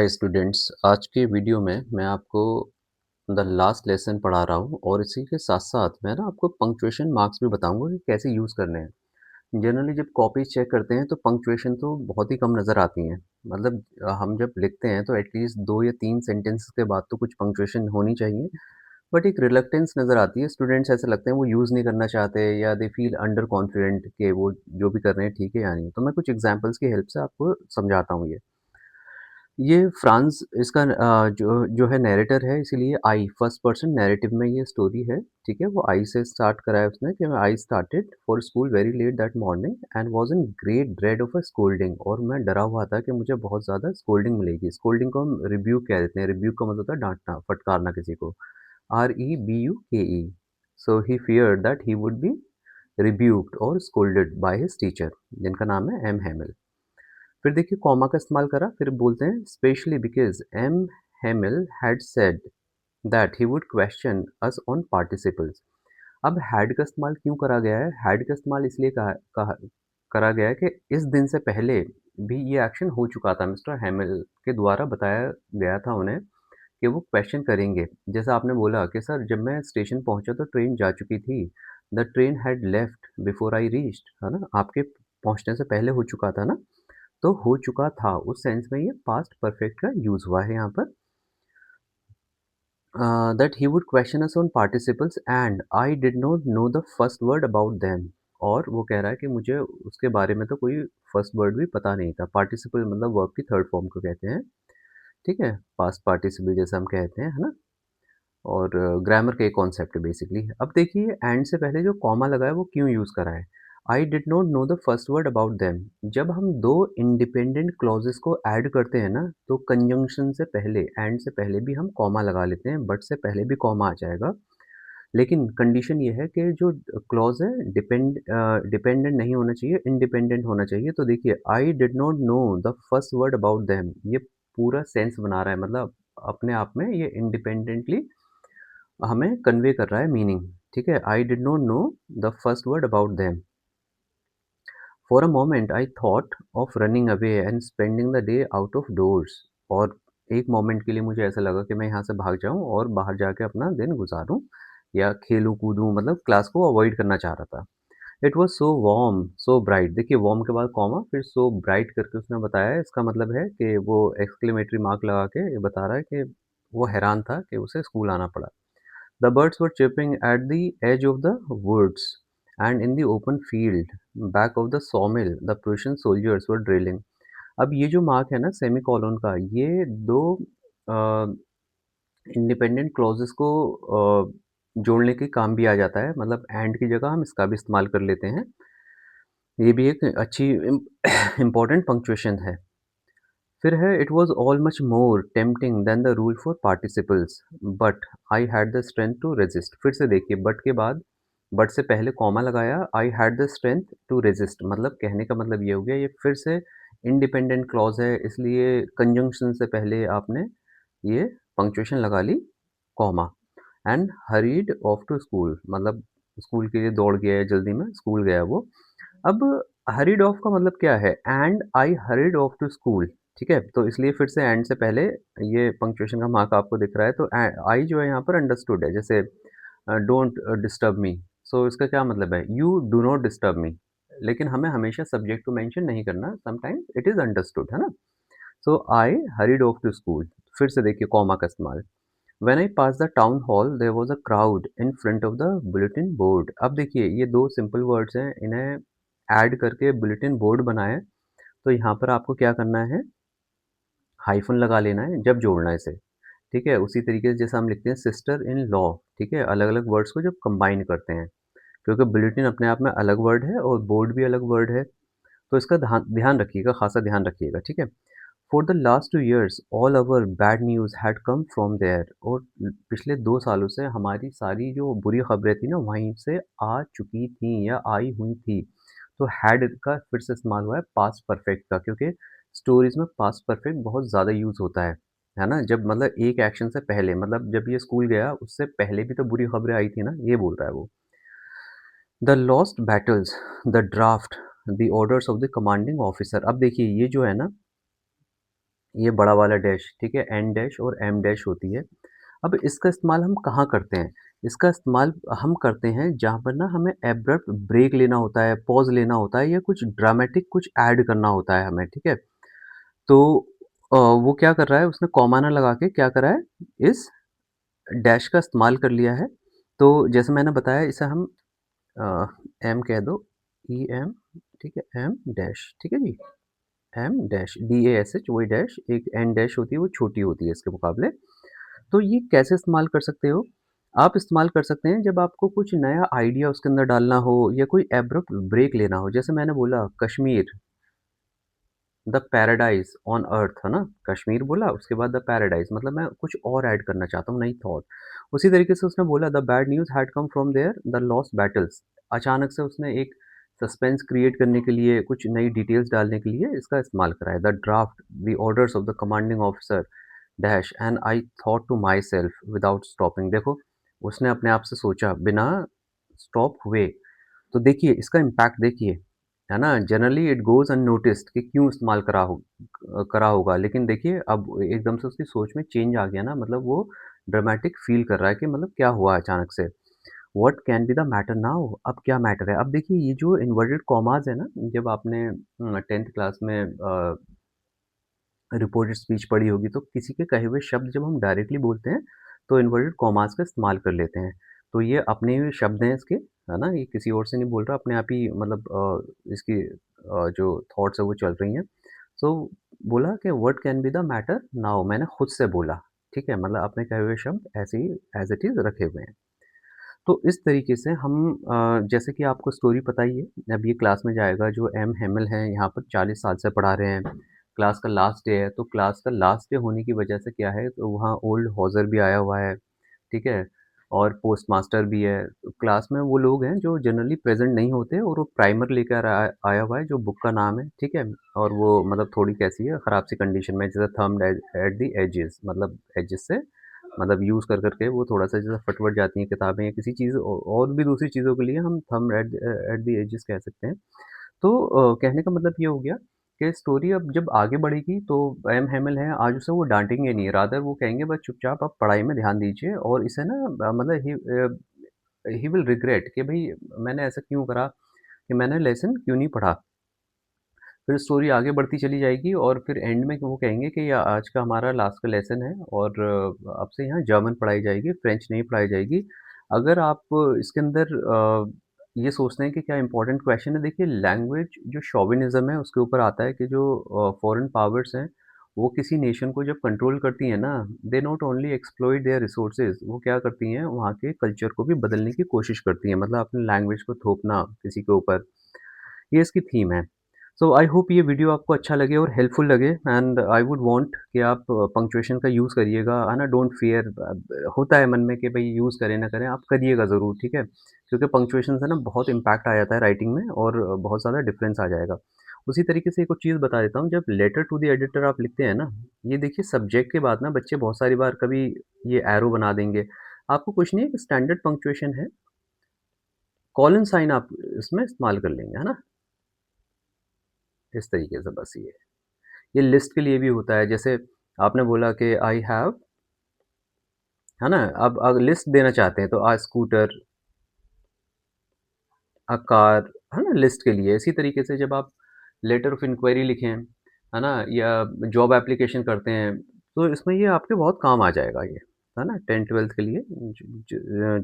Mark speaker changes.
Speaker 1: Hi students, आज के video में मैं आपको द लास्ट लेसन पढ़ा रहा हूँ और इसी के साथ-साथ मैं ना आपको पंक्चुएशन मार्क्स भी बताऊँगा कि कैसे यूज़ करने हैं। जनरली जब कॉपीज़ चेक करते हैं तो पंक्चुएशन तो बहुत ही कम नज़र आती हैं। मतलब हम जब लिखते हैं तो एटलीस्ट 2 या 3 सेंटेंसेस के बाद तो कुछ पंक्चुएशन होनी चाहिए। बट एक रिलक्टेंस नज़र आती है, स्टूडेंट्स ऐसे लगते हैं वो यूज़ नहीं करना चाहते या दे फील अंडर कॉन्फिडेंट कि वो जो भी कर रहे हैं ठीक है या नहीं। तो मैं कुछ एग्ज़ाम्पल्स की हेल्प से आपको समझाता हूँ ये। ये फ्रांस इसका जो जो है नैरेटर है इसीलिए आई फर्स्ट पर्सन नैरेटिव में ये स्टोरी है, ठीक है? वो आई से स्टार्ट करा है उसने कि I started for school very let that morning and was in great dread of a scolding और मैं डरा हुआ था कि मुझे बहुत ज़्यादा स्कोल्डिंग मिलेगी। स्कोल्डिंग को हम रिब्यूक कह देते हैं, रिब्यूक का मतलब होता है डाँटना, फटकारना किसी को। REBUKE so he feared that he would be rebuked और स्कोल्डेड बाय हिज टीचर जिनका नाम है एम हैमिल। फिर देखिए कॉमा का इस्तेमाल करा, फिर बोलते हैं specially because M Hamill had said that he would question us on participles. अब हैड का इस्तेमाल क्यों करा गया है? हैड का इस्तेमाल इसलिए कहा कहा करा गया है कि इस दिन से पहले भी ये एक्शन हो चुका था। मिस्टर हैमिल के द्वारा बताया गया था उन्हें कि वो क्वेश्चन करेंगे। जैसा आपने बोला कि सर जब मैं स्टेशन पहुँचा तो ट्रेन जा चुकी थी। The train had left before I reached, है ना? आपके पहुँचने से पहले हो चुका था ना? तो हो चुका था, उस सेंस में ये पास्ट परफेक्ट का यूज़ हुआ है यहाँ पर। That he would question us on participles and I did not know the first word about them. और वो कह रहा है कि मुझे उसके बारे में तो कोई फर्स्ट वर्ड भी पता नहीं था। पार्टिसिपल मतलब वर्ब की थर्ड फॉर्म को कहते हैं, ठीक है? पास्ट पार्टिसिपल जैसे हम कहते हैं, है ना? और ग्रामर का एक कॉन्सेप्ट है बेसिकली। अब देखिए एंड से पहले जो कॉमा लगा है वो क्यों यूज़ करा है? I did not know the first word about them. जब हम 2 इंडिपेंडेंट क्लॉज़ेस को ऐड करते हैं ना, तो कंजंक्शन से पहले, एंड से पहले भी हम कॉमा लगा लेते हैं, बट से पहले भी कॉमा आ जाएगा। लेकिन कंडीशन ये है कि जो क्लॉज़ है डिपेंडेंट नहीं होना चाहिए, इंडिपेंडेंट होना चाहिए। तो देखिए I did not know the first word about them, ये पूरा सेंस बना रहा है, मतलब अपने आप में ये इंडिपेंडेंटली हमें कन्वे कर रहा है मीनिंग, ठीक है? I did not know the first word about them. For a moment I thought of running away and spending the day out of doors. और एक मोमेंट के लिए मुझे ऐसा लगा कि मैं यहाँ से भाग जाऊँ और बाहर जाके अपना दिन गुजारूँ या खेलूँ कूदूँ, मतलब क्लास को अवॉइड करना चाह रहा था। It was so warm, so bright. देखिए वार्म के बाद कॉमा फिर सो ब्राइट करके उसने बताया है, इसका मतलब है कि वो एक्सक्लेमेटरी मार्क लगा के ये बता रहा है कि वो हैरान था कि उसे स्कूल आना पड़ा। The birds were chirping at the edge of the woods, and in the open field back of the sawmill, the Prussian soldiers were drilling. अब ये जो मार्क है ना सेमीकोलन का, ये दो इंडिपेंडेंट क्लॉजेस को जोड़ने के काम भी आ जाता है, मतलब एंड की जगह हम इसका भी इस्तेमाल कर लेते हैं। ये भी एक अच्छी इम्पोर्टेंट पंक्चुएशन है। फिर है it was all much more tempting than the rule for participles but I had the strength to resist. फिर से देखिए बट के बाद, बट से पहले कॉमा लगाया, I had the strength to resist, मतलब कहने का मतलब ये हो गया, ये फिर से इंडिपेंडेंट क्लॉज है, इसलिए कंजंक्शन से पहले आपने ये पंक्चुएशन लगा ली comma. And hurried off to school, मतलब स्कूल के लिए दौड़ गया है, जल्दी में स्कूल गया वो। अब हरीड ऑफ का मतलब क्या है? And I hurried off to school, ठीक है? तो इसलिए फिर से एंड से पहले ये पंक्चुएशन का मार्क आपको दिख रहा है, तो आई जो है यहाँ पर अंडरस्टूड है, जैसे डोंट डिस्टर्ब मी। सो इसका क्या मतलब है? You do not disturb me. लेकिन हमें हमेशा सब्जेक्ट को मेंशन नहीं करना, समटाइम्स इट इज़ अंडरस्टूड, है ना? So I hurried off to school. फिर से देखिए कॉमा का इस्तेमाल। When I pass the town hall there was a crowd in front of the bulletin board. अब देखिए ये 2 सिंपल वर्ड्स हैं, इन्हें ऐड करके बुलेटिन बोर्ड बना है, तो यहाँ पर आपको क्या करना है? हाइफ़न लगा लेना है जब जोड़ना है इसे, ठीक है? उसी तरीके से जैसे हम लिखते हैं सिस्टर इन लॉ, ठीक है? अलग-अलग वर्ड्स को जब कंबाइन करते हैं, क्योंकि बुलेटिन अपने आप में अलग वर्ड है और बोर्ड भी अलग वर्ड है, तो इसका ध्यान ध्यान रखिएगा, ख़ासा ध्यान रखिएगा, ठीक है? For the last 2 years all our bad news had come from there. और पिछले 2 सालों से हमारी सारी जो बुरी खबरें थी ना, वहीं से आ चुकी थीं या आई हुई थी। तो हैड का फिर से इस्तेमाल हुआ है पास्ट परफेक्ट का, क्योंकि स्टोरीज़ में पास्ट परफेक्ट बहुत ज़्यादा यूज़ होता है ना? जब मतलब एक एक्शन से पहले, मतलब जब ये स्कूल गया उससे पहले भी तो बुरी खबरें आई थी ना, ये बोल रहा है वो। The lost battles, the draft, the orders of the commanding officer. अब देखिए ये जो है ना, ये बड़ा वाला डैश, ठीक है? एन डैश और एम डैश होती है। अब इसका इस्तेमाल हम कहाँ करते हैं? इसका इस्तेमाल हम करते हैं जहाँ पर ना हमें एब्रप्ट ब्रेक लेना होता है, पॉज़ लेना होता है या कुछ ड्रामेटिक कुछ ऐड करना होता है हमें, ठीक है? तो वो क्या कर रहा है उसने कॉमा ना लगा के क्या करा है, इस डैश का इस्तेमाल कर लिया है। तो जैसे मैंने बताया इसे हम अ, एम कह दो, ई-एम, ठीक है? एम डैश, ठीक है जी? एम डैश, D-A-S-H वही डैश, एक एन डैश होती है वो छोटी होती है इसके मुकाबले। तो ये कैसे इस्तेमाल कर सकते हो? आप इस्तेमाल कर सकते हैं जब आपको कुछ नया आइडिया उसके अंदर डालना हो या कोई एब्रप्ट ब्रेक लेना हो। जैसे मैंने बोला Kashmir, the paradise on earth, है ना? कश्मीर बोला उसके बाद द पैराडाइज़ मतलब मैं कुछ और ऐड करना चाहता हूँ, नई थॉट। उसी तरीके से उसने बोला the bad news had come from there the lost battles. अचानक से उसने एक सस्पेंस क्रिएट करने के लिए, कुछ नई डिटेल्स डालने के लिए इसका इस्तेमाल करा है। The draft, the orders of the commanding officer dash and I thought to myself without stopping. देखो, उसने अपने आप से सोचा बिना स्टॉप हुए। तो देखिए इसका इम्पैक्ट देखिए, है ना? जनरली इट गोज़ अननोटिस्ड कि क्यों इस्तेमाल करा होगा। लेकिन देखिए अब एकदम से उसकी सोच में चेंज आ गया ना, मतलब वो ड्रामेटिक फ़ील कर रहा है कि मतलब क्या हुआ अचानक से? What can be the matter now? अब क्या मैटर है? अब देखिए ये जो इन्वर्टेड कॉमास है ना, जब आपने 10th क्लास में रिपोर्टेड स्पीच पढ़ी होगी तो किसी के कहे हुए शब्द जब हम डायरेक्टली बोलते हैं तो इन्वर्टेड कॉमास का इस्तेमाल कर लेते हैं। तो ये अपने ही शब्द हैं इसके, है ना? ये किसी और से नहीं बोल रहा, अपने आप ही मतलब इसकी जो थॉट्स है वो चल रही हैं। सो बोला कि what can be the matter now, मैंने खुद से बोला, ठीक है? मतलब अपने कहे हुए शब्द ऐसे ही एज़ इट इज़ रखे हुए हैं। तो इस तरीके से हम जैसे कि आपको स्टोरी पता ही है, अब ये क्लास में जाएगा जो एम हैमिल हैं यहाँ पर 40 साल से पढ़ा रहे हैं। क्लास का लास्ट डे है, तो क्लास का लास्ट डे होने की वजह से क्या है, तो वहाँ ओल्ड हॉज़र भी आया हुआ है, ठीक है? और पोस्ट मास्टर भी है। तो क्लास में वो लोग हैं जो जनरली प्रेज़ेंट नहीं होते और वो प्राइमर लेकर आया हुआ है जो बुक का नाम है, ठीक है? और वो मतलब थोड़ी कैसी है, खराब-सी कंडीशन में, जैसे थंब्ड एट द एजेस, मतलब एजेस से मतलब यूज़ कर के वो थोड़ा-सा जैसे फट-वट जाती हैं किताबें या किसी चीज़ और भी दूसरी चीज़ों के लिए हम थंब एट द एजेस कह सकते हैं। तो कहने का मतलब ये हो गया कि स्टोरी अब जब आगे बढ़ेगी तो एम हैमिल हैं, आज उसे वो डाँटेंगे नहीं, रादर वो कहेंगे बस चुपचाप आप पढ़ाई में ध्यान दीजिए और इसे ना मतलब ही विल रिग्रेट कि भई मैंने ऐसा क्यों करा, कि मैंने लेसन क्यों नहीं पढ़ा। फिर स्टोरी आगे बढ़ती चली जाएगी और फिर एंड में वो कहेंगे कि ये आज का हमारा लास्ट का लेसन है और अब से यहाँ जर्मन पढ़ाई जाएगी, फ्रेंच नहीं पढ़ाई जाएगी। अगर आप इसके अंदर ये सोचते हैं कि क्या इम्पोर्टेंट क्वेश्चन है, देखिए लैंग्वेज जो शोविनिज़्म है उसके ऊपर आता है कि जो फॉरेन पावर्स हैं, वो किसी नेशन को जब कंट्रोल करती हैं ना, they not only exploit their resources, वो क्या करती हैं वहाँ के कल्चर को भी बदलने की कोशिश करती हैं, मतलब अपनी लैंग्वेज को थोपना किसी के ऊपर। ये इसकी थीम है। सो आई होप ये वीडियो आपको अच्छा लगे और हेल्पफुल लगे एंड आई वुड वांट कि आप पंक्चुएशन का यूज़ करिएगा, है ना? डोंट फियर, होता है मन में कि भई यूज़ करें ना करें, आप करिएगा ज़रूर, ठीक है? क्योंकि पंक्चुएशन से ना बहुत इम्पैक्ट आ जाता है राइटिंग में और बहुत ज़्यादा डिफरेंस आ जाएगा। उसी तरीके से एक और चीज़ बता देता हूँ, जब लेटर टू द एडिटर आप लिखते हैं ना, ये देखिए सब्जेक्ट के बाद ना बच्चे बहुत सारी बार कभी ये एरो बना देंगे। आपको कुछ नहीं है, एक स्टैंडर्ड पंक्चुएशन है, कॉलन साइन आप इसमें इस्तेमाल कर लेंगे, है ना? इस तरीके से बस ये लिस्ट के लिए भी होता है, जैसे आपने बोला कि आई हैव, है ना? अब लिस्ट देना चाहते हैं तो स्कूटर, कार, है ना? लिस्ट के लिए। इसी तरीके से जब आप लेटर ऑफ इंक्वायरी लिखें, है ना? या जॉब एप्लीकेशन करते हैं, तो इसमें ये आपके बहुत काम आ जाएगा ये, है ना? 10th-12th के लिए ज ज